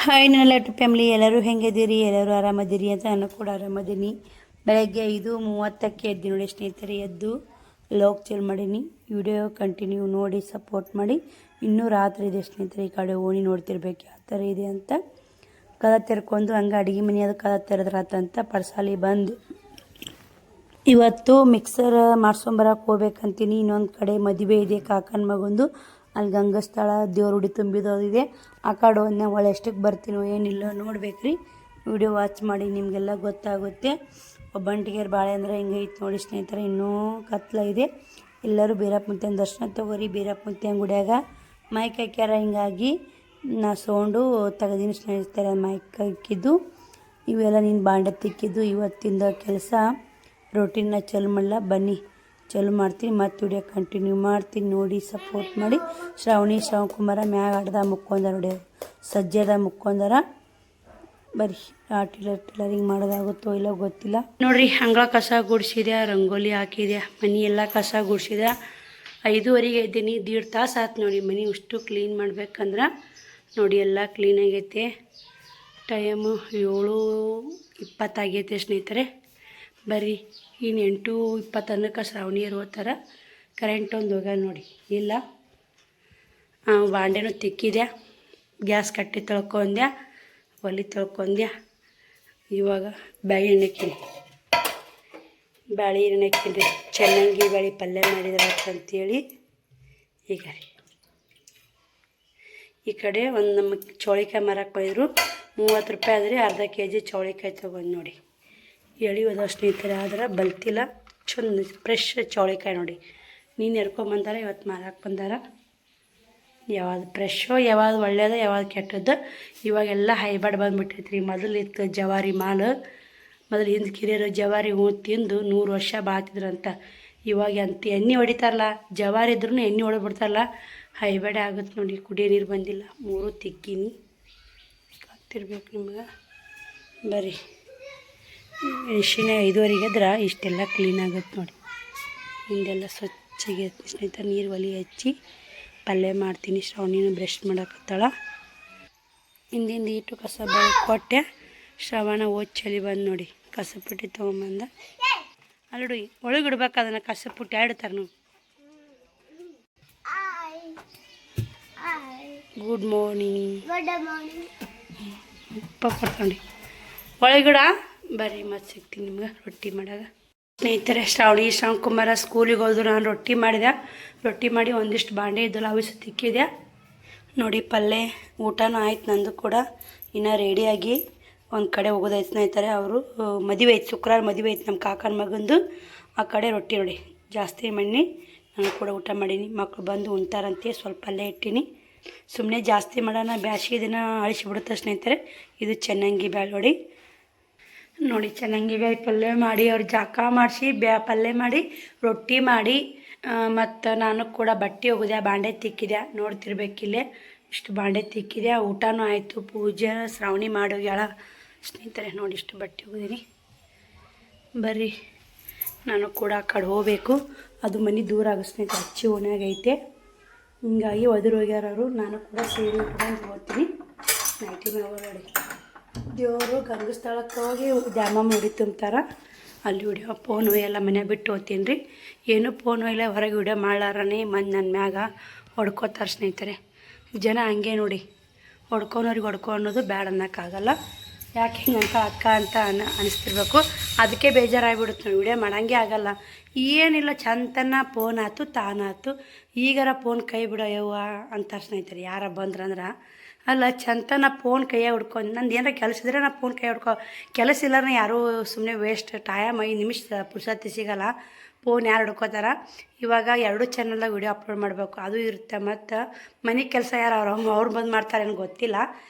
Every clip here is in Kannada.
ಹಾಯ್ ನನ್ನ ಯೂಟ್ಯೂಬ್ ಫ್ಯಾಮಿಲಿ ಎಲ್ಲರೂ ಹೆಂಗಿದ್ದೀರಿ, ಎಲ್ಲರೂ ಆರಾಮದಿರಿ ಅಂತ ನಾನು ಕೂಡ ಆರಾಮದೀನಿ. ಬೆಳಗ್ಗೆ 5:30ಕ್ಕೆ ಎದ್ದು ನೋಡಿ ಸ್ನೇಹಿತರೆ, ಎದ್ದು ಲಾಗ್ ಚೇಲ್ ಮಾಡೀನಿ. ವಿಡಿಯೋ ಕಂಟಿನ್ಯೂ ನೋಡಿ ಸಪೋರ್ಟ್ ಮಾಡಿ. ಇನ್ನೂ ರಾತ್ರಿ ಇದೆ ಸ್ನೇಹಿತರೆ, ಈ ಕಡೆ ಓಣಿ ನೋಡ್ತಿರ್ಬೇಕು ಯಾವ ಥರ ಇದೆ ಅಂತ. ಕದ ತೆರ್ಕೊಂಡು ಹಂಗೆ ಅಡುಗೆ ಮನೆ ಅದು ಕದ ತೆರೆದ್ರಾತಂತ ಪಡ್ಸಾಲಿ ಬಂದು ಇವತ್ತು ಮಿಕ್ಸರ್ ಮಾಡ್ಸ್ಕೊಂಬರಕ್ಕೆ ಹೋಗ್ಬೇಕಂತೀನಿ. ಇನ್ನೊಂದು ಕಡೆ ಮದುವೆ ಇದೆ ಕಾಕನ ಮಗಂದು, ಅಲ್ಲಿ ಗಂಗಸ್ಥಳ ದೇವ್ರ ಹುಡಿ ತುಂಬಿದೋದಿದೆ. ಆ ಕಡೆ ಒಂದು ಒಳ್ಳೆ ಎಷ್ಟಕ್ಕೆ ಬರ್ತೀನೋ ಏನಿಲ್ಲ ನೋಡ್ಬೇಕ್ರಿ. ವಿಡಿಯೋ ವಾಚ್ ಮಾಡಿ ನಿಮಗೆಲ್ಲ ಗೊತ್ತಾಗುತ್ತೆ. ಒಬ್ಬಂಟಿಗೆರು ಬಾಳೆ ಅಂದರೆ ಹಿಂಗೆ ಐತೆ ನೋಡಿ ಸ್ನೇಹಿತರೆ. ಇನ್ನೂ ಕತ್ಲ ಇದೆ. ಎಲ್ಲರೂ ಬೀರಪ್ಪ ಮುತ್ಯನ ದರ್ಶನ ತೊಗೋರಿ. ಬೀರಪ್ಪ ಮುತ್ಯನ ಗುಡಿಯಾಗ ಮೈಕ್ ಹಾಕ್ಯಾರ, ಹಿಂಗಾಗಿ ನಾ ಸೌಂಡು ತೆಗೆದೀನಿ ಸ್ನೇಹಿತರೆ. ಮೈಕ್ ಹಾಕಿದ್ದು ಇವೆಲ್ಲ ನೀನು ಬಾಂಡೆ ತಿಕ್ಕಿದ್ದು ಇವತ್ತಿಂದ ಕೆಲಸ. ರೊಟ್ಟಿನ ಚಲು ಮಾಡಲ್ಲ, ಬನ್ನಿ ಚಲು ಮಾಡ್ತೀನಿ. ಮತ್ತು ವಿಡಿಯೋ ಕಂಟಿನ್ಯೂ ಮಾಡ್ತೀನಿ, ನೋಡಿ ಸಪೋರ್ಟ್ ಮಾಡಿ. ಶ್ರಾವಣಕುಮಾರ ಮ್ಯಾಗ ಆಡ್ದ ಮುಕ್ಕೊಂಡಾರ ನೋಡಿ, ಸಜ್ಜದ ಮುಕ್ಕೊಂಡಾರ. ಬರೀ ಟೈಲರಿಂಗ್ ಮಾಡೋದಾಗುತ್ತೋ ಇಲ್ಲ ಗೊತ್ತಿಲ್ಲ. ನೋಡ್ರಿ ಅಂಗಳ ಕಸ ಗುಡಿಸಿದೆ, ರಂಗೋಲಿ ಹಾಕಿದೆ, ಮನೆ ಎಲ್ಲ ಕಸ ಗುಡಿಸಿದೆ. 5:30ಗೆ ಇದ್ದೀನಿ. 1.5 ತಾಸು ಆಯ್ತು ನೋಡಿ ಮನೆ ಅಷ್ಟು ಕ್ಲೀನ್ ಮಾಡ್ಬೇಕಂದ್ರೆ. ನೋಡಿ ಎಲ್ಲ ಕ್ಲೀನ್ ಆಗೈತೆ. ಟೈಮು 7:20 ಆಗೈತೆ ಸ್ನೇಹಿತರೆ. ಬರ್ರಿ ಇನ್ನು 8:20 ತನಕ ಶ್ರಾವಣಿಯರು ಹೋಗ್ತಾರೆ. ಕರೆಂಟ್ ಒಂದು ಹೋಗ್ಯಾನ ನೋಡಿ, ಇಲ್ಲ ಬಾಂಡೆನೂ ತಿಕ್ಕಿದೆ, ಗ್ಯಾಸ್ ಕಟ್ಟಿ ತೊಳ್ಕೊಂಡೆ, ಒಲೆ ತೊಳ್ಕೊಂಡೆ. ಇವಾಗ ಬ್ಯಾಳಿ ಎಣ್ಣೆ ಹಾಕೀನಿ, ಬ್ಯಾಳಿ ಎಣ್ಣೆ ಹಾಕಿದ್ರಿ. ಚೆನ್ನಾಗಿ ಬ್ಯಾಳಿ ಪಲ್ಯ ಮಾಡಿದ್ರೆ ಅಂತೇಳಿ ಈಗ ರೀ ಈ ಕಡೆ ಒಂದು ನಮ್ಮ ಚೌಳಿಕಾಯಿ ಮಾರಕ್ಕೆ ಹೋಗಿದ್ರು. 30 ರೂಪಾಯಿ ಆದ್ರಿ. ಅರ್ಧ kg ಚೌಳಿಕಾಯಿ ತೊಗೊಂಡು ನೋಡಿ. ಎಳಿಯೋದು ಸ್ನೇಹಿತರೆ, ಆದ್ರೆ ಬಲ್ತಿಲ್ಲ. ಚಂದ ಫ್ರೆಶ್ ಚೌಳಿಕಾಯಿ ನೋಡಿ. ನೀನು ಎರ್ಕೊಂಬಂದಾರ, ಇವತ್ತು ಮಾರಕ್ಕೆ ಬಂದಾರ. ಯಾವ್ದು ಫ್ರೆಶೋ, ಯಾವ್ದು ಒಳ್ಳೇದು, ಯಾವ್ದು ಕೆಟ್ಟದ್ದು. ಇವಾಗೆಲ್ಲ ಹೈಬ್ರಿಡ್ ಬಂದುಬಿಟ್ಟೈತೆ ರೀ. ಮೊದಲು ಇತ್ತು ಜವಾರಿ ಮಾಲು. ಮೊದಲು ಹಿಂದೆ ಕಿರಿಯರು ಜವಾರಿ ಹೂ ತಿಂದು 100 ವರ್ಷ ಬಾಳ್ತಿದ್ರಂತ. ಇವಾಗ ಅಂತ ಎಣ್ಣೆ ಹೊಡಿತಾರಲ್ಲ, ಜವಾರಿ ಇದ್ರೂ ಎಣ್ಣೆ ಹೊಡೆದ್ಬಿಡ್ತಾರಲ್ಲ, ಹೈಬ್ರಿಡ್ ಆಗುತ್ತೆ ನೋಡಿ. ಕುಡಿಯೋ ನೀರು ಬಂದಿಲ್ಲ, 3 ತಿಕ್ಕೀನಿ. ಗೊತ್ತಿರ್ಬೇಕು ನಿಮ್ಗೆ. ಬರ್ರಿ ಮೆಣಸಿನ 5:30ಗೆ ಎದ್ರೆ ಇಷ್ಟೆಲ್ಲ ಕ್ಲೀನ್ ಆಗುತ್ತೆ ನೋಡಿ. ಹಿಂದೆಲ್ಲ ಸ್ವಚ್ಛಗೆ ಸ್ನೇಹಿತರೆ. ನೀರು ಒಲೆ ಹಚ್ಚಿ ಪಲ್ಯ ಮಾಡ್ತೀನಿ. ಶ್ರಾವಣಿನೂ ಬ್ರಷ್ ಮಾಡಕತ್ತಾಳ. ಹಿಂದಿಂದ ಇಟ್ಟು ಕಸ ಬೆಳೆ ಕೊಟ್ಟೆ. ಶ್ರವಣ ಓದ್ ಚಳಿ ಬಂದು ನೋಡಿ, ಕಸ ಪುಟ್ಟಿ ತೊಗೊಂಬಂದ. ಅಲ್ಲಡಿ ಒಳಗೆ ಇಡ್ಬೇಕು ಅದನ್ನು, ಕಸ ಪುಟ್ಟಿ ಆಡ್ತಾರೆ ನಾವು. ಗುಡ್ ಮಾರ್ನಿಂಗ್ ಉಪ್ಪ ಕೊಡ್ತೊಂಡಿ ಒಳಗಿಡ. ಬರ್ರಿ ಮತ್ತೆ ಸಿಗ್ತೀನಿ ನಿಮ್ಗೆ ರೊಟ್ಟಿ ಮಾಡಾಗ. ಸ್ನೇಹಿತರೆ, ಶ್ರಾವಣಕುಮಾರ ಸ್ಕೂಲಿಗೆ ಹೋದ್ರು. ನಾನು ರೊಟ್ಟಿ ಮಾಡಿದೆ. ರೊಟ್ಟಿ ಮಾಡಿ ಒಂದಿಷ್ಟು ಬಾಂಡೆ ಇದ್ದಲ್ಲ ಅವಿಸು ತಿಕ್ಕಿದೆ ನೋಡಿ. ಪಲ್ಯ ಊಟನೂ ಆಯ್ತು ನಂದು ಕೂಡ. ಇನ್ನು ರೆಡಿಯಾಗಿ ಒಂದು ಕಡೆ ಹೋಗೋದೈತೆ ಸ್ನೇಹಿತರೆ. ಅವರು ಮದುವೆ ಐತೆ, ಶುಕ್ರವಾರ ಮದುವೆ ಐತೆ ನಮ್ಮ ಕಾಕನ ಮಗಂದು. ಆ ಕಡೆ ರೊಟ್ಟಿ ನೋಡಿ ಜಾಸ್ತಿ ಮಣ್ಣಿ. ನಾನು ಕೂಡ ಊಟ ಮಾಡೀನಿ. ಮಕ್ಕಳು ಬಂದು ಉಣ್ತಾರಂತೆ, ಸ್ವಲ್ಪ ಪಲ್ಯ ಇಟ್ಟೀನಿ. ಸುಮ್ಮನೆ ಜಾಸ್ತಿ ಮಾಡೋಣ, ಬ್ಯಾಸಿಗೆ ದಿನ ಅಳಿಸಿಬಿಡುತ್ತೆ ಸ್ನೇಹಿತರೆ. ಇದು ಚೆನ್ನಾಗಿ ಬ್ಯಾಳಿ ನೋಡಿ. ಚೆನ್ನಾಗಿ ಬ್ಯಾಳಿ ಪಲ್ಯ ಮಾಡಿ ಅವ್ರು ಜಾಕ ಮಾಡಿಸಿ ಪಲ್ಯ ಮಾಡಿ ರೊಟ್ಟಿ ಮಾಡಿ. ಮತ್ತು ನಾನು ಕೂಡ ಬಟ್ಟೆ ಹೋಗಿದೆ, ಬಾಂಡೆ ತಿಕ್ಕಿದೆ. ನೋಡ್ತಿರ್ಬೇಕಿಲ್ಲೇ ಇಷ್ಟು ಬಾಂಡೆ ತಿಕ್ಕಿದೆ. ಊಟನೂ ಆಯಿತು, ಪೂಜೆ ಶ್ರಾವಣಿ ಮಾಡೋಗ್ಯಾಳ ಸ್ನೇಹಿತರೆ. ನೋಡಿ ಇಷ್ಟು ಬಟ್ಟೆ ಹೋಗಿದ್ದೀನಿ. ಬರ್ರಿ ನಾನು ಕೂಡ ಆ ಕಡೆ ಹೋಗಬೇಕು. ಅದು ಮನೆ ದೂರ ಆಗೋ ಸ್ನೇಹಿತರೆ, ಹಚ್ಚಿ ಓಣ್ಯಾಗೈತೆ. ಹಿಂಗಾಗಿ ಒದರು ಹೋಗ್ಯಾರವರು. ನಾನು ಕೂಡ ಸೀರೆ ಉಟ್ಕೊಂಡು ಹೋಗ್ತೀನಿ. ನೈಟಿ ಮೇಲೆ ನೋಡಿ. ದೇವರು ಗಂಗಸ್ಥಳಕ್ಕೆ ಹೋಗಿ ದ್ಯಾಮ ಮುಡಿ ತುಂಬ್ತಾರೆ. ಅಲ್ಲಿ ವಿಡಿಯೋ ಫೋನು ಎಲ್ಲ ಮನೆಯಾಗ ಬಿಟ್ಟು ಹೋಗ್ತೀನಿ ರೀ. ಏನೂ ಫೋನು ಇಲ್ಲ, ಹೊರಗೆ ವಿಡಿಯೋ ಮಾಡ್ಲಾರನೇ ಮಂದಿ ನನ್ನ ಮ್ಯಾಗ ಹೊಡ್ಕೋತಾರೆ ಸ್ನೇಹಿತರೆ. ಜನ ಹಂಗೆ ನೋಡಿ, ಹೊಡ್ಕೊನವ್ರಿಗೆ ಹೊಡ್ಕೊ ಅನ್ನೋದು ಬ್ಯಾಡ ಅನ್ನೋಕ್ಕಾಗಲ್ಲ. ಯಾಕೆ ಹಿಂಗಂತ ಅಕ್ಕ ಅಂತ ಅನಿಸ್ತಿರ್ಬೇಕು. ಅದಕ್ಕೆ ಬೇಜಾರಾಗಿಬಿಡುತ್ತೆ ನೋಡಿ. ವಿಡಿಯೋ ಮಾಡೋಂಗೆ ಆಗಲ್ಲ. ಏನಿಲ್ಲ, ಚಂತನ ಫೋನ್ ಆಯ್ತು ತಾನಾಯ್ತು. ಈಗಾರ ಫೋನ್ ಕೈ ಬಿಡೋ ಯವ್ವ ಅಂತಾರೆ ಸ್ನೇಹಿತರೆ. ಯಾರ ಬಂದ್ರಂದ್ರೆ ಅಲ್ಲ, ಚಂತನ ಫೋನ್ ಕೈಯಾಗ ಹಿಡ್ಕೊಂಡು ನಂದು ಏನಾರ ಕೆಲಸ ಇದ್ರೆ ನಾ ಫೋನ್ ಕೈ ಹಿಡ್ಕೊ. ಕೆಲಸ ಇಲ್ಲಾರ ಯಾರೂ ಸುಮ್ಮನೆ ವೇಸ್ಟ್ ಟೈಮ್ 5 ನಿಮಿಷ ಪುರ್ಸತಿ ಸಿಗೋಲ್ಲ. ಫೋನ್ ಯಾರು ಹಿಡ್ಕೋತಾರ. ಇವಾಗ 2 ಚಾನಲ್ದಾಗ ವಿಡಿಯೋ ಅಪ್ಲೋಡ್ ಮಾಡಬೇಕು, ಅದು ಇರುತ್ತೆ. ಮತ್ತು ಮನೆ ಕೆಲಸ ಯಾರು ಅವ್ರು ಬಂದು ಮಾಡ್ತಾರೇನು ಗೊತ್ತಿಲ್ಲ.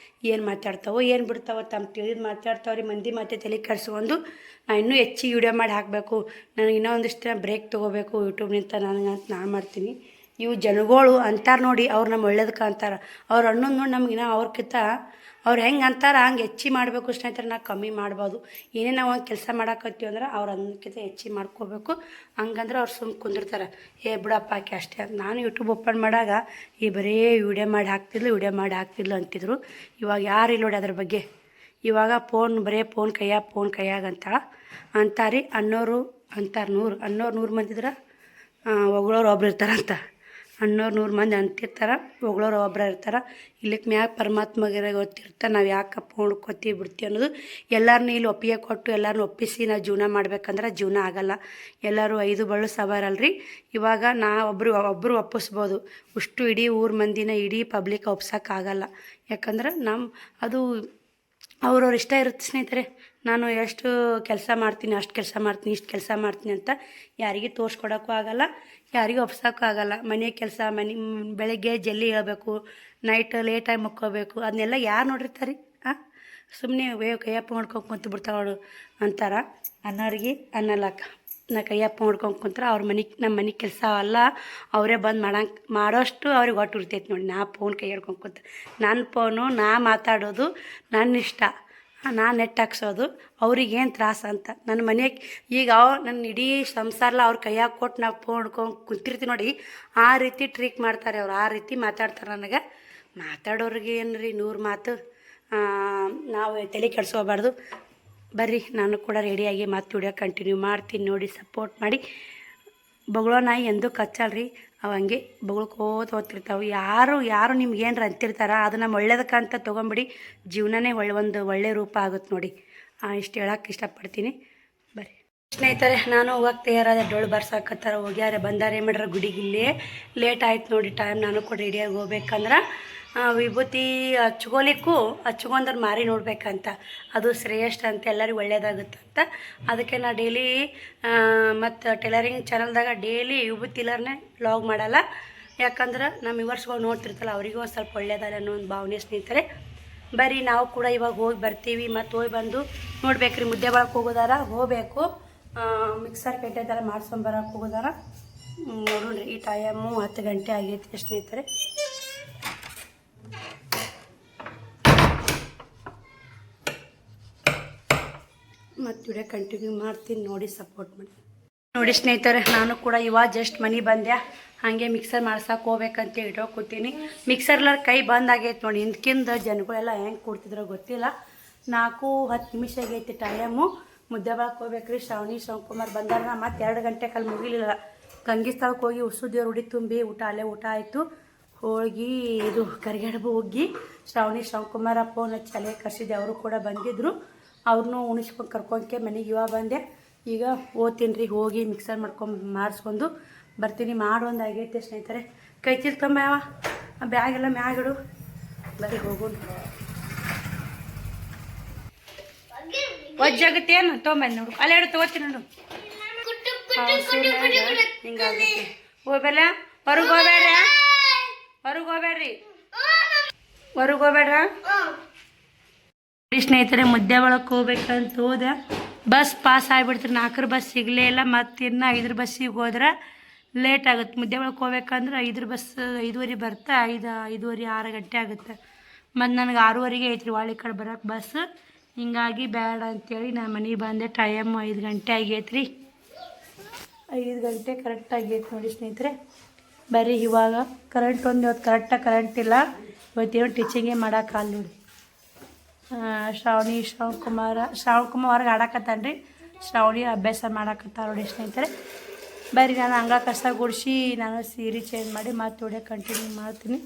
ಏನು ಮಾತಾಡ್ತಾವೋ ಏನು ಬಿಡ್ತಾವೋ ತಮ್ಮ ತಿಳಿದು ಮಾತಾಡ್ತಾವ್ರಿ. ಮಂದಿ ಮತ್ತೆ ತಲೆ ಕೆಡಿಸ್ಕೊಂಡು ನಾನು ಇನ್ನೂ ಹೆಚ್ಚಿಗೆ ವಿಡಿಯೋ ಮಾಡಿ ಹಾಕಬೇಕು. ನನಗೆ ಇನ್ನೂ ಒಂದಿಷ್ಟು ಬ್ರೇಕ್ ತೊಗೋಬೇಕು ಯೂಟ್ಯೂಬ್ನಿಂದ ನಾನು ಮಾಡ್ತೀನಿ. ಇವು ಜನಗಳು ಅಂತಾರೆ ನೋಡಿ, ಅವ್ರು ನಮ್ಮ ಒಳ್ಳೇದಕ್ಕೆ ಅಂತಾರೆ. ಅವ್ರು ಅನ್ನೋದು ನೋಡಿ ನಮಗಿನ್ನ ಅವ್ರಕ್ಕಿಂತ ಅವ್ರು ಹೆಂಗೆ ಅಂತಾರೆ ಹಂಗೆ ಹೆಚ್ಚಿ ಮಾಡಬೇಕು ಸ್ನೇಹಿತರೆ, ನಾವು ಕಮ್ಮಿ ಮಾಡ್ಬೋದು. ಏನೇ ನಾವು ಒಂದು ಕೆಲಸ ಮಾಡಾಕತ್ತೀವಿ ಅಂದ್ರೆ ಅವ್ರು ಅನ್ನಕ್ಕಿಂತ ಹೆಚ್ಚಿ ಮಾಡ್ಕೋಬೇಕು. ಹಂಗಂದ್ರೆ ಅವ್ರು ಸುಮ್ಮನೆ ಕುಂದಿರ್ತಾರೆ, ಬಿಡಪ್ಪ ಆಕೆ ಅಷ್ಟೇ ಅಂತ. ನಾನು ಯೂಟ್ಯೂಬ್ ಓಪನ್ ಮಾಡಾಗ ಬರೀ ವಿಡಿಯೋ ಮಾಡಿ ಹಾಕ್ತಿದ್ಲು ಅಂತಿದ್ರು. ಇವಾಗ ಯಾರು ಇಲ್ಲ ನೋಡಿ ಅದ್ರ ಬಗ್ಗೆ. ಇವಾಗ ಬರೀ ಫೋನ್ ಕೈಯಾಗ ಅಂತಾರೆ. ಅನ್ನೋರು ಅಂತಾರೆ 100 ಮಂದಿದ್ರೆ ಹೊಗಳೋರು ಒಬ್ರು ಇರ್ತಾರಂತ. 100 ಮಂದಿ ಅಂತಿರ್ತಾರೆ, ಹೊಗಳೋರು ಒಬ್ರು ಇರ್ತಾರೆ. ಇಲ್ಲಿಕ್ಕೆ ಮ್ಯಾಗ ಪರಮಾತ್ಮಗೆ ಗೊತ್ತಿರ್ತಾರೆ ನಾವು ಯಾಕೆ ನೋಡ್ಕೊತೀವಿ ಬಿಡ್ತೀವಿ ಅನ್ನೋದು. ಎಲ್ಲರನ್ನೂ ಇಲ್ಲಿ ಒಪ್ಪಿಗೆ ಕೊಟ್ಟು ಎಲ್ಲರನ್ನೂ ಒಪ್ಪಿಸಿ ನಾವು ಜೀವನ ಮಾಡ್ಬೇಕಂದ್ರೆ ಜೀವನ ಆಗಲ್ಲ. ಎಲ್ಲರೂ 5 ಬಳ್ಳು ಸವಾರಲ್ರಿ. ಇವಾಗ ಒಬ್ಬರು ಒಪ್ಪಿಸ್ಬೋದು, ಅಷ್ಟು ಇಡೀ ಊರ ಮಂದಿನ ಇಡೀ ಪಬ್ಲಿಕ್ ಒಪ್ಸೋಕ್ಕಾಗಲ್ಲ. ಯಾಕಂದ್ರೆ ಅದು ಅವ್ರವ್ರ ಇಷ್ಟ ಇರುತ್ತೆ ಸ್ನೇಹಿತರೆ. ನಾನು ಎಷ್ಟು ಕೆಲಸ ಮಾಡ್ತೀನಿ, ಅಷ್ಟು ಕೆಲಸ ಮಾಡ್ತೀನಿ, ಇಷ್ಟು ಕೆಲಸ ಮಾಡ್ತೀನಿ ಅಂತ ಯಾರಿಗೆ ತೋರಿಸ್ಕೊಡೋಕ್ಕೂ ಆಗಲ್ಲ, ಯಾರಿಗೂ ಒಪ್ಸೋಕ್ಕೂ ಆಗಲ್ಲ. ಮನೆ ಕೆಲಸ ಬೆಳಗ್ಗೆ ಜಲ್ದಿ ಹೇಳ್ಬೇಕು, ನೈಟ್ ಲೇಟಾಗಿ ಮಕ್ಕೋಬೇಕು, ಅದನ್ನೆಲ್ಲ ಯಾರು ನೋಡಿರ್ತಾರೆ? ಸುಮ್ಮನೆ ಕೈಯಪ್ಪ ಮಾಡ್ಕೊಂಡು ಕುಂತು ಬಿಡ್ತಾವಳು ಅಂತಾರೆ. ಅನ್ನೋರಿಗೆ ಅನ್ನಲ್ಲಕ್ಕ. ನಾ ಕೈಯಪ್ಪ ಮಾಡ್ಕೊಂಡು ಕುಂತ್ರೆ ನಮ್ಮ ಮನೆ ಕೆಲಸ ಅಲ್ಲ, ಅವರೇ ಬಂದು ಮಾಡೋಷ್ಟು ಅವ್ರಿಗೆ ಒಟ್ಟು ಇರ್ತೈತೆ ನೋಡಿ. ನಾ ಫೋನ್ ಕೈ ಹಿಡ್ಕೊಂಡು ಕುಂತ, ನನ್ನ ಫೋನು ನಾ ಮಾತಾಡೋದು ನನ್ನ ಇಷ್ಟ, ನಾನು ನೆಟ್ ಹಾಕ್ಸೋದು, ಅವ್ರಿಗೇನು ತ್ರಾಸ ಅಂತ. ನನ್ನ ಮನೆಗೆ ಈಗ ನನ್ನ ಇಡೀ ಸಂಸಾರಲ್ಲ ಅವ್ರ ಕೈಯಾಗ ಕೊಟ್ಟು ನಾವು ಫೋನ್ ಹಿಡ್ಕೊಂಡು ಕುಂತಿರ್ತೀವಿ ನೋಡಿ, ಆ ರೀತಿ ಟ್ರೀಕ್ ಮಾಡ್ತಾರೆ ಅವ್ರು, ಆ ರೀತಿ ಮಾತಾಡ್ತಾರೆ ನನಗೆ. ಮಾತಾಡೋರಿಗೆ ಏನು ರೀ 100 ಮಾತು, ನಾವು ತಲೆ ಕೆಡಿಸ್ಕೋಬಾರ್ದು. ಬರ್ರಿ, ನಾನು ಕೂಡ ರೆಡಿಯಾಗಿ ಮತ್ತೆ ವಿಡಿಯೋ ಕಂಟಿನ್ಯೂ ಮಾಡ್ತೀನಿ. ನೋಡಿ ಸಪೋರ್ಟ್ ಮಾಡಿ. ಬೊಗಳೋ ನಾಯಿ ಎಂದೂ ಕಚ್ಚಲ್ರಿ, ಅವು ಹಂಗೆ ಬೊಗಳ್ಕೋತ ಹೋಗ್ತಿರ್ತಾವೆ. ಯಾರು ನಿಮ್ಗೆ ಏನಾರ ಅಂತಿರ್ತಾರ, ಅದು ನಮ್ಮ ಒಳ್ಳೇದಕ್ಕಂತ ತೊಗೊಂಬಿಡಿ, ಜೀವನನೇ ಒಂದು ಒಳ್ಳೆ ರೂಪ ಆಗುತ್ತೆ ನೋಡಿ. ಇಷ್ಟು ಹೇಳಕ್ಕೆ ಇಷ್ಟಪಡ್ತೀನಿ. ಬರ್ರಿ ಸ್ನೇಹಿತರೆ, ನಾನು ಹೋಗಕ್ಕೆ ತಯಾರಾದ. ಡೊಳ್ಳು ಬರ್ಸಾಕತ್ತಾರ, ಹೋಗ್ಯಾರ ಬಂದಾರೆ ಮಾಡ್ರ ಗುಡಿಗಿಲ್ಲೇ. ಲೇಟ್ ಆಯ್ತು ನೋಡಿ ಟೈಮ್. ನಾನು ಕೂಡ ರೆಡಿಯಾಗಿ ಹೋಗ್ಬೇಕಂದ್ರೆ ವಿಭೂತಿ ಹಚ್ಕೊಂಡ್ರೆ ಮಾರಿ ನೋಡ್ಬೇಕಂತ, ಅದು ಶ್ರೇಷ್ಠ ಅಂತ, ಎಲ್ಲರಿಗೂ ಒಳ್ಳೇದಾಗುತ್ತಂತ. ಅದಕ್ಕೆ ನಾ ಡೈಲಿ ಮತ್ತು ಟೈಲರಿಂಗ್ ಚಾನಲ್ದಾಗ ಡೈಲಿ ವಿಭೂತಿ ಇಲ್ಲರ್ನೇ ವ್ಲಾಗ್ ಮಾಡಲ್ಲ. ಯಾಕಂದ್ರೆ ನಮ್ಮ ವ್ಯೂವರ್ಸ್ಗಳು ನೋಡ್ತಿರ್ತಲ್ಲ, ಅವರಿಗೂ ಒಂದು ಸ್ವಲ್ಪ ಒಳ್ಳೇದಲ್ಲ ಅನ್ನೋ ಒಂದು ಭಾವನೆ ಸ್ನೇಹಿತರೆ. ಬರ್ರಿ, ನಾವು ಕೂಡ ಇವಾಗ ಹೋಗಿ ಬರ್ತೀವಿ. ಮತ್ತು ಹೋಗಿ ಬಂದು ನೋಡ್ಬೇಕ್ರಿ, ಮುದ್ದೆ ಬಳಕ್ಕೆ ಹೋಗಬೇಕು. ಮಿಕ್ಸರ್ ಕಟ್ಟೈತಾರ ಮಾಡ್ಸ್ಕೊಂಬರಕ್ಕೆ ಹೋಗೋದಾರ. ನೋಡೋಣ್ರಿ, ಈ ಟೈಮು 10 ಗಂಟೆ ಆಗೈತಿ ಸ್ನೇಹಿತರೆ. ಮತ್ತು ವಿಡಿಯೋ ಕಂಟಿನ್ಯೂ ಮಾಡ್ತೀನಿ, ನೋಡಿ ಸಪೋರ್ಟ್ ಮಾಡಿ. ನೋಡಿ ಸ್ನೇಹಿತರೆ, ನಾನು ಕೂಡ ಇವಾಗ ಜಸ್ಟ್ ಮನೆ ಬಂದೆ. ಹಾಗೆ ಮಿಕ್ಸರ್ ಮಾಡ್ಸಕ್ಕೆ ಹೋಗ್ಬೇಕಂತ ಇಟ್ಕೋತೀನಿ. ಮಿಕ್ಸರ್ಲಾರ ಕೈ ಬಂದಾಗೈತೆ ನೋಡಿ. ಹಿಂದ್ಕಿಂದ ಜನಗಳೆಲ್ಲ ಹೆಂಗೆ ಕೊಡ್ತಿದ್ರೋ ಗೊತ್ತಿಲ್ಲ. 4-10 ನಿಮಿಷ ಆಗೈತಿ ಟೈಮು. ಮುದ್ದೆ ಬಳಕ್ಕೆ ಹೋಗ್ಬೇಕ್ರಿ. ಶಿವಕುಮಾರ್ ಬಂದಾರ. ಮತ್ತು 2 ಗಂಟೆ ಕಾಲ ಮುಗಿಲಿಲ್ಲ. ಗಂಗಿ ಸ್ಥಳಕ್ಕೆ ಹೋಗಿ ಉಸುದೇವ್ರು ಉಡಿ ತುಂಬಿ ಅಲ್ಲೇ ಊಟ ಆಯಿತು. ಹೋಳ್ಗೆ ಇದು ಕರಿಗಡಬು ಹೋಗಿ ಶಿವಕುಮಾರ ಫೋನ್ ಹಚ್ಚಿ ಅಲ್ಲೇ ಕರ್ಸಿದ್ದೆ. ಅವರು ಕೂಡ ಬಂದಿದ್ದರು. ಅವ್ರನ್ನೂ ಉಣಿಸ್ಕೊಂಡು ಕರ್ಕೊಂಡ್ಕೆ ಮನೆಗೆ ಇವಾಗ ಬಂದೆ. ಈಗ ಓದ್ತೀನಿ ರೀ, ಹೋಗಿ ಮಿಕ್ಸರ್ ಮಾಡಿಸ್ಕೊಂಡು ಬರ್ತೀನಿ. ಒಂದು ಆಗೈತೆ ಸ್ನೇಹಿತರೆ. ಕೈ ಚೀಲ ತೊಂಬ ಯಾವ ಬ್ಯಾಗೆಲ್ಲ ಮ್ಯಾಗಿಡು. ಬರೀ ಹೋಗೋಣ. ಒಜ್ಜಾಗುತ್ತೇನು ತೊಂಬಂದು ನೋಡು, ಅಲ್ಲೇ ಇಡು ತೊಗೋತೀನಿ ನೋಡು. ಹಿಂಗಾಗುತ್ತೆ. ಹೋಗ್ಬೇಡ, ಹೊರಗೆ ಹೋಗ್ಬೇಡ್ರ. ಸ್ನೇಹಿತರೆ, ಮುದ್ದೆ ಒಳಕ್ಕೆ ಹೋಗ್ಬೇಕಂತ ಹೋದೆ. ಬಸ್ ಪಾಸ್ ಆಗಿಬಿಡ್ತೀರಿ. 4 ಬಸ್ ಸಿಗಲೇ ಇಲ್ಲ. ಮತ್ತು ಇನ್ನು 5 ಬಸ್ಸಿಗೆ ಹೋದ್ರೆ ಲೇಟ್ ಆಗುತ್ತೆ. ಮುದ್ದೆ ಒಳಕ್ಕೆ ಹೋಗ್ಬೇಕಂದ್ರೆ 5 ಬಸ್ 5:15 ಬರ್ತಾ 5:30 6 ಗಂಟೆ ಆಗುತ್ತೆ. ಮತ್ತು ನನಗೆ 6:15 ಐತ್ರಿ ವಾಳಿ ಕಡೆ ಬರೋಕ್ಕೆ ಬಸ್. ಹಿಂಗಾಗಿ ಬೇಡ ಅಂತೇಳಿ ನಾನು ಮನೆಗೆ ಬಂದೆ. ಟೈಮ್ 5 ಗಂಟೆ ಆಗೈತ್ರಿ. 5 ಗಂಟೆ ಕರೆಕ್ಟ್ ಆಗೈತೆ ನೋಡಿ ಸ್ನೇಹಿತರೆ. ಬರ್ರಿ, ಇವಾಗ ಇವತ್ತು ಕರೆಕ್ಟಾಗಿ ಕರೆಂಟ್ ಇಲ್ಲ. ಇವತ್ತೇನೋ ಟೀಚಿಂಗೇ ಮಾಡೋಕ್ಕಾಗಲ್ಲ ನೋಡಿ. ಶಿವಕುಮಾರ್ ಹೊರಗೆ ಆಡಕತ್ತಾನ ರೀ. ಶ್ರಾವಣಿ ಅಭ್ಯಾಸ ಮಾಡಕತ್ತಾರ ನೋಡಿ ಸ್ನೇಹಿತರೆ. ಬರ್ರಿ, ನಾನು ಅಂಗ ಕಸ ಗುಡಿಸಿ ನಾನು ಸೀರೆ ಚೇಂಜ್ ಮಾಡಿ ಮತ್ತೆ ವಿಡಿಯೋ ಕಂಟಿನ್ಯೂ ಮಾಡ್ತೀನಿ.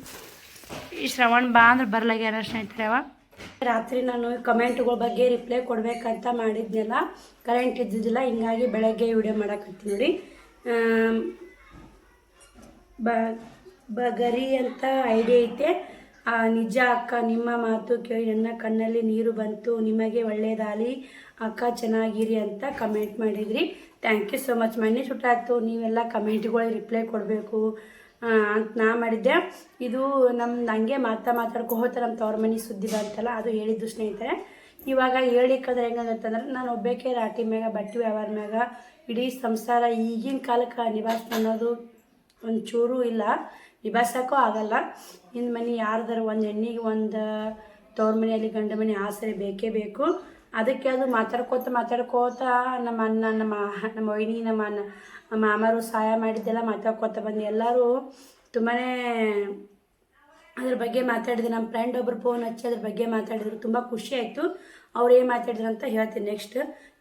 ಈ ಶ್ರವಣ ಬಾ ಅಂದ್ರೆ ಬರ್ಲಾಗ್ಯಾರ ಸ್ನೇಹಿತರೆ. ರಾತ್ರಿ ನಾನು ಕಮೆಂಟ್ಗಳ ಬಗ್ಗೆ ರಿಪ್ಲೈ ಕೊಡಬೇಕಂತ ಮಾಡಿದ್ನಲ್ಲ, ಕರೆಂಟ್ ಇದ್ದಿದ್ದಿಲ್ಲ. ಹಿಂಗಾಗಿ ಬೆಳಗ್ಗೆ ವಿಡಿಯೋ ಮಾಡಕತ್ತೀನಿ ನೋಡಿ. ಬಗರಿ ಅಂತ ಐಡಿಯಾ ಐತೆ. ನಿಜ ಅಕ್ಕ, ನಿಮ್ಮ ಮಾತು ಕೇಳಿ ನನ್ನ ಕಣ್ಣಲ್ಲಿ ನೀರು ಬಂತು. ನಿಮಗೆ ಒಳ್ಳೆಯದಾಗಲಿ ಅಕ್ಕ, ಚೆನ್ನಾಗಿರಿ ಅಂತ ಕಮೆಂಟ್ ಮಾಡಿದ್ರಿ. Thank you so much. ಮನೆ ಸುಟ್ಟಾಯ್ತು, ನೀವೆಲ್ಲ ಕಮೆಂಟ್ಗಳಿಗೆ ರಿಪ್ಲೈ ಕೊಡಬೇಕು ಅಂತ ನಾ ಮಾಡಿದ್ದೆ. ಇದು ಹಂಗೆ ಮಾತಾಡ್ಕೊ ಹೋಗ್ತಾರೆ. ನಮ್ಮ ತವ್ರ ಮನೆ ಸುದ್ದಿ ಬಂತಲ್ಲ, ಅದು ಹೇಳಿದ್ದು ಸ್ನೇಹಿತರೆ. ಇವಾಗ ಹೇಳಿಕ್ಕಂದ್ರೆ ಹೆಂಗಂತಂದ್ರೆ, ನಾನು ಒಬ್ಬಾಕೆ ರಾಟಿ ಮ್ಯಾಗ ಬಟ್ಟೆ ವ್ಯವಹಾರ ಮ್ಯಾಗ ಇಡೀ ಸಂಸಾರ ಈಗಿನ ಕಾಲಕ್ಕೆ ನಿಭಾಯಿಸ್ತಾ ಅನ್ನೋದು ಒಂಚೂರು ಇಲ್ಲ, ನಿಭಾಯಿಸೋಕ್ಕೂ ಆಗಲ್ಲ. ಇನ್ನು ಮನೆ ಯಾರ್ದಾರ ಒಂದು ಹೆಣ್ಣಿಗೆ ಒಂದು ತವ್ರ ಮನೆಯಲ್ಲಿ ಗಂಡ ಮನೆ ಆಸರೆ ಬೇಕೇ ಬೇಕು. ಅದಕ್ಕೆ ಅದು ಮಾತಾಡ್ಕೋತ ನಮ್ಮ ಅಣ್ಣ ನಮ್ಮ ವೈನಿ ನಮ್ಮ ಮಾಮರು ಸಹಾಯ ಮಾಡಿದ್ದೆಲ್ಲ ಮಾತಾಡ್ಕೋತ ಬಂದು ಎಲ್ಲರೂ ತುಂಬಾ ಅದ್ರ ಬಗ್ಗೆ ಮಾತಾಡಿದ್ರು. ನಮ್ಮ ಫ್ರೆಂಡ್ ಒಬ್ಬರು ಫೋನ್ ಹಚ್ಚಿ ಅದ್ರ ಬಗ್ಗೆ ಮಾತಾಡಿದ್ರು. ತುಂಬ ಖುಷಿ ಆಯಿತು. ಅವ್ರು ಏನು ಮಾತಾಡಿದ್ರು ಅಂತ ಹೇಳ್ತೀನಿ ನೆಕ್ಸ್ಟ್.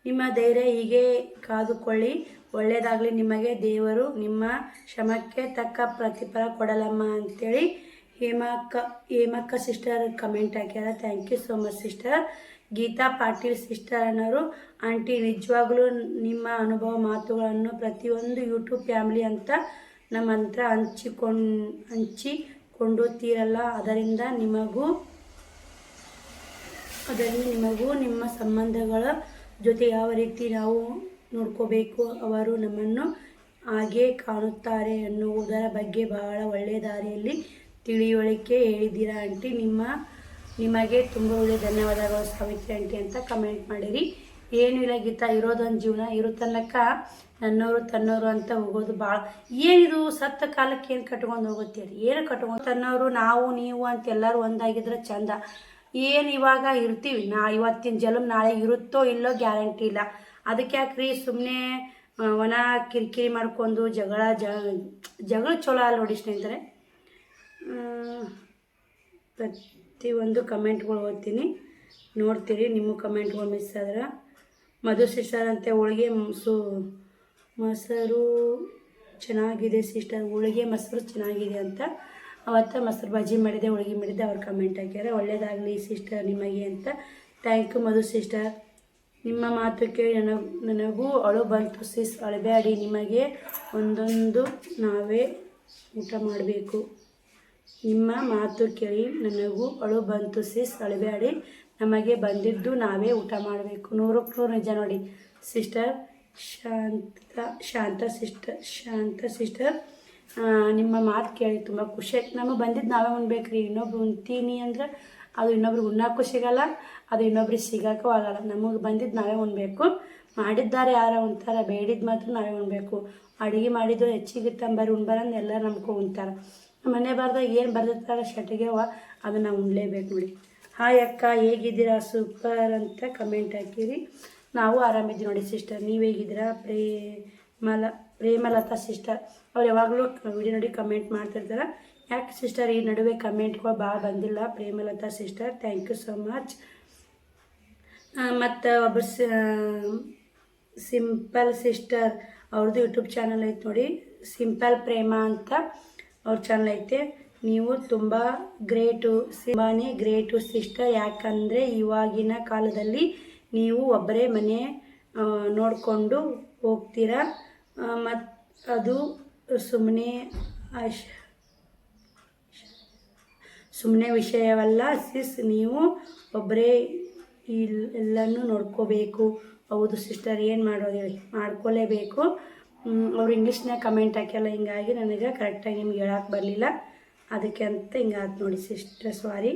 ನಿಮ್ಮ ಧೈರ್ಯ ಹೀಗೆ ಕಾದುಕೊಳ್ಳಿ, ಒಳ್ಳೆಯದಾಗಲಿ ನಿಮಗೆ, ದೇವರು ನಿಮ್ಮ ಶ್ರಮಕ್ಕೆ ತಕ್ಕ ಪ್ರತಿಫಲ ಕೊಡಲಮ್ಮ ಅಂತೇಳಿ ಹೇಮಕ್ಕ ಸಿಸ್ಟರ್ ಕಮೆಂಟ್ ಹಾಕ್ಯಾರ. Thank you so much sister. Geeta Patil sister ಅನ್ನೋರು, ಆಂಟಿ ನಿಜವಾಗ್ಲೂ ನಿಮ್ಮ ಅನುಭವ ಮಾತುಗಳನ್ನು ಪ್ರತಿಯೊಂದು ಯೂಟ್ಯೂಬ್ ಫ್ಯಾಮಿಲಿ ಅಂತ ನಮ್ಮ ಹತ್ರ ಹಂಚಿಕೊಂಡುತ್ತೀರಲ್ಲ, ಅದರಿಂದ ನಿಮಗೂ ನಿಮ್ಮ ಸಂಬಂಧಗಳ ಜೊತೆ ಯಾವ ರೀತಿ ನಾವು ನೋಡ್ಕೋಬೇಕು, ಅವರು ನಮ್ಮನ್ನು ಹಾಗೆ ಕಾಣುತ್ತಾರೆ ಅನ್ನುವುದರ ಬಗ್ಗೆ ಬಹಳ ಒಳ್ಳೆಯ ದಾರಿಯಲ್ಲಿ ತಿಳಿವಳಿಕೆ ಹೇಳಿದ್ದೀರಾ ಆಂಟಿ. ನಿಮಗೆ ತುಂಬ ಒಳ್ಳೆಯ ಧನ್ಯವಾದಗಳು ಸಾವಿತ್ರಿ ಆಂಟಿ ಅಂತ ಕಮೆಂಟ್ ಮಾಡಿರಿ. ಏನೂ ಇಲ್ಲ ಗೀತಾ, ಇರೋದೊಂದು ಜೀವನ, ಇರೋ ತನಕ ನನ್ನವರು ತನ್ನವರು ಅಂತ ಹೋಗೋದು ಭಾಳ. ಏನಿದು ಸತ್ತ ಕಾಲಕ್ಕೆ ಏನು ಕಟ್ಕೊಂಡು ಹೋಗುತ್ತೀರಿ? ಏನು ಕಟ್ಕೊಂಡು ತನ್ನವರು ನಾವು ನೀವು ಅಂತ ಎಲ್ಲರೂ ಒಂದಾಗಿದ್ರೆ ಚಂದ. ಏನು ಇವಾಗ ಇರ್ತೀವಿ, ಇವತ್ತಿನ ಜನ್ಮ ನಾಳೆ ಇರುತ್ತೋ ಇಲ್ಲೋ ಗ್ಯಾರಂಟಿ ಇಲ್ಲ. ಅದಕ್ಕೆ ಯಾಕ್ರಿ ಸುಮ್ಮನೆ ಒಣ ಕಿರಿಕಿರಿ ಮಾಡ್ಕೊಂಡು ಜಗಳ ಚಲೋ ಅಲ್ಲ ನೋಡಿ ಸ್ನೇಹಿತರೆ. ಪ್ರತಿಯೊಂದು ಕಮೆಂಟ್ಗಳು ಓದ್ತೀನಿ, ನೋಡ್ತೀರಿ. ನಿಮ್ಮ ಕಮೆಂಟ್ಗಳು ಮಿಸ್ ಆದ್ರೆ ಮಧು ಸಿಸ್ಟರ್ ಅಂತೆ, ಹೋಳಿಗೆ ಮೊಸರು ಚೆನ್ನಾಗಿದೆ ಸಿಸ್ಟರ್, ಹೋಳಿಗೆ ಮೊಸರು ಚೆನ್ನಾಗಿದೆ ಅಂತ. ಅವತ್ತು ಮೊಸರು ಬಜ್ಜಿ ಮಾಡಿದೆ, ಹೋಳಿಗೆ ಮಾಡಿದ್ದೆ, ಅವ್ರು ಕಮೆಂಟ್ ಹಾಕ್ಯಾರ. ಒಳ್ಳೇದಾಗಲಿ ಸಿಸ್ಟರ್ ನಿಮಗೆ ಅಂತ. Thank you Madhu sister. ನಿಮ್ಮ ಮಾತು ಕೇಳಿ ನನಗೂ ಅಳು ಬಂತು ಸಿಸ್, ಅಳಬೇಡಿ, ನಿಮಗೆ ಒಂದೊಂದು ನಾವೇ ಊಟ ಮಾಡಬೇಕು. ನಿಮ್ಮ ಮಾತು ಕೇಳಿ ನನಗೂ ಅಳು ಬಂತು ಸಿಸ್, ಅಳಬೇಡಿ, ನಮಗೆ ಬಂದಿದ್ದು ನಾವೇ ಊಟ ಮಾಡಬೇಕು. 100ಕ್ಕೆ 100 ನಿಜ ನೋಡಿ ಸಿಸ್ಟರ್. ಶಾಂತ ಸಿಸ್ಟರ್ ನಿಮ್ಮ ಮಾತು ಕೇಳಿ ತುಂಬ ಖುಷಿ ಆಯ್ತು. ನಮಗೆ ಬಂದಿದ್ದು ನಾವೇ ಉಣ್ಬೇಕು ರೀ. ಇನ್ನೊಬ್ರು ಉಣ್ತೀನಿ ಅಂದ್ರೆ ಅದು ಇನ್ನೊಬ್ರಿಗೆ ಉಣ್ಣೋಕ್ಕೂ ಸಿಗಲ್ಲ, ಅದು ಇನ್ನೊಬ್ರಿಗೆ ಸಿಗೋಕ್ಕೂ ಆಗಲ್ಲ. ನಮಗೆ ಬಂದಿದ್ದು ನಾವೇ ಉಣ್ಬೇಕು. ಮಾಡಿದ್ದಾರೆ ಯಾರ ಉಣ್ತಾರೆ, ಬೇಡಿದ್ದು ಮಾತ್ರ ನಾವೇ ಉಣ್ಬೇಕು. ಅಡುಗೆ ಮಾಡಿದ್ದು ಹೆಚ್ಚಿಗೆ ತಂಬರಿ ಉಣ್ಬಾರಂದು ಎಲ್ಲ ನಮ್ಕೊ ಉಣ್ತಾರೆ. ನಮ್ಮ ಮನೆ ಬರ್ದಾಗ ಏನು ಬರ್ದಿರ್ತಾರೆ ಶಟಿಗೆವ, ಅದು ನಾವು ಉಣ್ಲೇಬೇಕು ನೋಡಿ. ಹಾಯ್ ಅಕ್ಕ, ಹೇಗಿದ್ದೀರಾ? ಸೂಪರ್ ಅಂತ ಕಮೆಂಟ್ ಹಾಕಿರಿ. ನಾವು ಆರಾಮಿದ್ದೀವಿ ನೋಡಿ ಸಿಸ್ಟರ್, ನೀವು ಹೇಗಿದ್ದೀರಾ? ಪ್ರೇಮಲತಾ ಸಿಸ್ಟರ್ ಅವ್ರು ಯಾವಾಗಲೂ ವಿಡಿಯೋ ನೋಡಿ ಕಮೆಂಟ್ ಮಾಡ್ತಿರ್ತಾರೆ. ಯಾಕೆ ಸಿಸ್ಟರ್ ಈ ನಡುವೆ ಕಮೆಂಟ್ಗಳು ಭಾಳ ಬಂದಿಲ್ಲ? Premalatha sister thank you so much. ಮತ್ತು ಒಬ್ಬರು ಸಿಂಪಲ್ ಸಿಸ್ಟರ್ ಅವ್ರದ್ದು ಯೂಟ್ಯೂಬ್ ಚಾನಲ್ ಐತೆ ನೋಡಿ, ಸಿಂಪಲ್ ಪ್ರೇಮ ಅಂತ ಅವ್ರ ಚಾನಲ್ ಐತೆ. ನೀವು ತುಂಬ ತುಂಬಾ ಗ್ರೇಟು ಸಿಸ್ಟರ್. ಯಾಕಂದರೆ ಇವಾಗಿನ ಕಾಲದಲ್ಲಿ ನೀವು ಒಬ್ಬರೇ ಮನೆ ನೋಡಿಕೊಂಡು ಹೋಗ್ತೀರಾ, ಮತ್ತು ಅದು ಸುಮ್ಮನೆ ವಿಷಯವಲ್ಲ ಸಿಸ್. ನೀವು ಒಬ್ಬರೇ ಎಲ್ಲನೂ ನೋಡ್ಕೋಬೇಕು. ಹೌದು ಸಿಸ್ಟರ್, ಏನು ಮಾಡೋದು ಹೇಳಿ, ಮಾಡ್ಕೊಳ್ಳೇಬೇಕು. ಅವ್ರು ಇಂಗ್ಲೀಷ್ನಾಗ ಕಮೆಂಟ್ ಹಾಕ್ಯಲ್ಲ, ಹಿಂಗಾಗಿ ನನಗೆ ಕರೆಕ್ಟಾಗಿ ನಿಮ್ಗೆ ಹೇಳಕ್ಕೆ ಬರಲಿಲ್ಲ, ಅದಕ್ಕೆ ಅಂತ ಹಿಂಗಾಯ್ತು ನೋಡಿ ಸಿಸ್ಟರ್. ಸಾರಿ,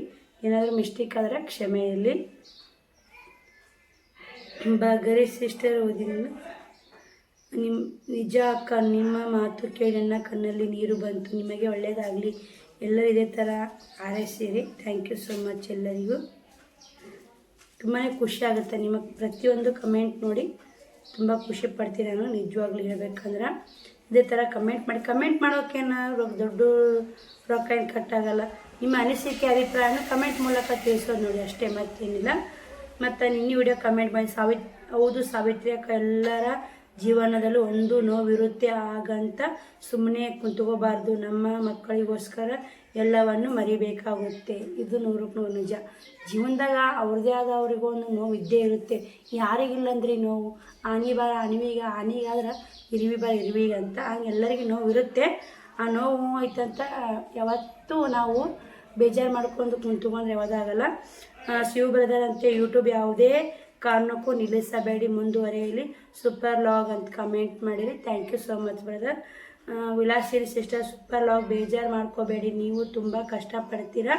ಏನಾದರೂ ಮಿಸ್ಟೇಕ್ ಆದರೆ ಕ್ಷಮೆ ಇರಲಿ. ಬಗರಿ ಸಿಸ್ಟರ್ ಓದಿದ್ದೀನಿ. ನಿಜ ಅಕ್ಕ, ನಿಮ್ಮ ಮಾತು ಕೇಳಿ ನನ್ನ ಕಣ್ಣಲ್ಲಿ ನೀರು ಬಂತು. ನಿಮಗೆ ಒಳ್ಳೆಯದಾಗಲಿ, ಎಲ್ಲರೂ ಇದೇ ಥರ ಹಾರೈಸಿರಿ. ಥ್ಯಾಂಕ್ ಯು ಸೋ ಮಚ್ ಎಲ್ಲರಿಗೂ. ತುಂಬಾ ಖುಷಿ ಆಗುತ್ತೆ ನಿಮಗೆ ಪ್ರತಿಯೊಂದು ಕಮೆಂಟ್ ನೋಡಿ, ತುಂಬ ಖುಷಿ ಪಡ್ತೀನಿ ನಾನು ನಿಜವಾಗ್ಲೂ ಹೇಳ್ಬೇಕಂದ್ರೆ. ಇದೇ ಥರ ಕಮೆಂಟ್ ಮಾಡೋಕ್ಕೇನು ದೊಡ್ಡ ರೊಕ್ಕ ಏನು ಕಟ್ಟಾಗಲ್ಲ. ನಿಮ್ಮ ಅನಿಸಿಕೆ ಅಭಿಪ್ರಾಯನ ಕಮೆಂಟ್ ಮೂಲಕ ತಿಳಿಸೋದು ನೋಡಿ, ಅಷ್ಟೇ, ಮತ್ತೇನಿಲ್ಲ. ಮತ್ತು ನಿನ್ನೆ ವಿಡಿಯೋ ಕಮೆಂಟ್ ಮಾಡಿ ಹೌದು ಸಾವಿತ್ರಿ ಅಕ್ಕ, ಎಲ್ಲರ ಜೀವನದಲ್ಲೂ ಒಂದು ನೋವಿರುತ್ತೆ, ಹಾಗಂತ ಸುಮ್ಮನೆ ಕುಂತ್ಕೋಬಾರ್ದು. ನಮ್ಮ ಮಕ್ಕಳಿಗೋಸ್ಕರ ಎಲ್ಲವನ್ನು ಮರಿಬೇಕಾಗುತ್ತೆ. ಇದು 100ಕ್ಕೆ 100 ನಿಜ. ಜೀವನದಾಗ ಅವ್ರದ್ದೇ ಆದ ಅವ್ರಿಗೊಂದು ನೋವು ಇದ್ದೇ ಇರುತ್ತೆ. ಯಾರಿಗಿಲ್ಲಂದ್ರಿ ನೋವು? ಆನಿಗಾದ್ರೆ ಇರುವಿಗೆ ಅಂತ, ಹಂಗೆ ಎಲ್ಲರಿಗೂ ನೋವು ಇರುತ್ತೆ. ಆ ನೋವು ಐತಂತ ಯಾವತ್ತೂ ನಾವು ಬೇಜಾರು ಮಾಡ್ಕೊಂಡು ಕುಂತ್ಕೊಂಡ್ರೆ ಯಾವುದಾಗಲ್ಲ. ಶಿವ ಬ್ರದರ್ ಅಂತ ಯೂಟ್ಯೂಬ್ ಯಾವುದೇ ಕಾರಣಕ್ಕೂ ನಿಲ್ಲಿಸಬೇಡಿ, ಮುಂದುವರೆಯಲಿ. ಸೂಪರ್ ಲಾಗ್ ಅಂತ ಕಮೆಂಟ್ ಮಾಡಿರಿ. Thank you so much brother. ವಿಲಾಸಿರಿ ಸಿಸ್ಟರ್ ಸೂಪರ್ ಲಾಗ್, ಬೇಜಾರು ಮಾಡ್ಕೋಬೇಡಿ, ನೀವು ತುಂಬ ಕಷ್ಟಪಡ್ತೀರಾ,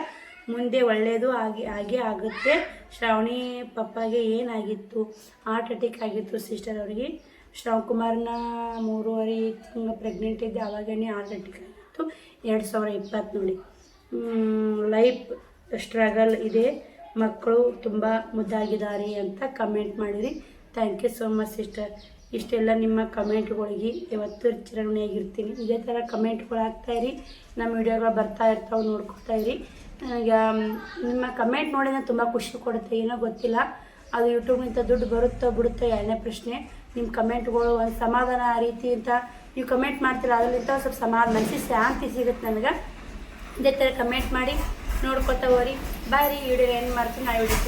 ಮುಂದೆ ಒಳ್ಳೆಯದು ಹಾಗೆ ಆಗುತ್ತೆ. ಶ್ರಾವಣಿ ಪಪ್ಪಾಗೆ ಏನಾಗಿತ್ತು? ಹಾರ್ಟ್ ಅಟ್ಯಾಕ್ ಆಗಿತ್ತು ಸಿಸ್ಟರ್ ಅವರಿಗೆ. ಶ್ರಾವಣಕುಮಾರ್ನ 3.5 ತಿಂಗಳು ಪ್ರೆಗ್ನೆಂಟ್ ಇದ್ದೆ, ಆವಾಗೇ ಹಾರ್ಟ್ ಅಟ್ಯಾಕ್ ಆಗಿತ್ತು. 2020 ನೋಡಿ. ಲೈಫ್ ಸ್ಟ್ರಗಲ್ ಇದೆ, ಮಕ್ಕಳು ತುಂಬ ಮುದ್ದಾಗಿದ್ದಾರೆ ಅಂತ ಕಮೆಂಟ್ ಮಾಡಿರಿ. Thank you so much sister. ಇಷ್ಟೆಲ್ಲ ನಿಮ್ಮ ಕಮೆಂಟ್ಗಳಿಗೆ ಯಾವತ್ತೂ ಚಿರಋಣಿಯಾಗಿರ್ತೀನಿ. ಇದೇ ಥರ ಕಮೆಂಟ್ಗಳು ಹಾಕ್ತಾಯಿರಿ, ನಮ್ಮ ವಿಡಿಯೋಗಳು ಬರ್ತಾ ಇರ್ತಾವೆ, ನೋಡ್ಕೊತಾ ಇರಿ. ನನಗೆ ನಿಮ್ಮ ಕಮೆಂಟ್ ನೋಡಿ ನಾನು ತುಂಬ ಖುಷಿ ಕೊಡುತ್ತೆ. ಏನೋ ಗೊತ್ತಿಲ್ಲ, ಅದು ಯೂಟ್ಯೂಬ್ನಿಂದ ದುಡ್ಡು ಬರುತ್ತೋ ಬಿಡುತ್ತೋ ಎರಡನೇ ಪ್ರಶ್ನೆ. ನಿಮ್ಮ ಕಮೆಂಟ್ಗಳು ಒಂದು ಸಮಾಧಾನ ಆ ರೀತಿ ಅಂತ ನೀವು ಕಮೆಂಟ್ ಮಾಡ್ತೀರ, ಅದರಿಂದ ಸ್ವಲ್ಪ ಮನಸ್ಸಿಗೆ ಶಾಂತಿ ಸಿಗುತ್ತೆ ನನಗೆ. ಇದೇ ಥರ ಕಮೆಂಟ್ ಮಾಡಿ ನೋಡ್ಕೊತಾ ಹೋರಿ. ಬಾಯ್ ರೀ, ವಿಡಿಯೋ ಏನು ಮಾಡ್ತೀನಿ, ನಾ ವಿಡಿಯೋ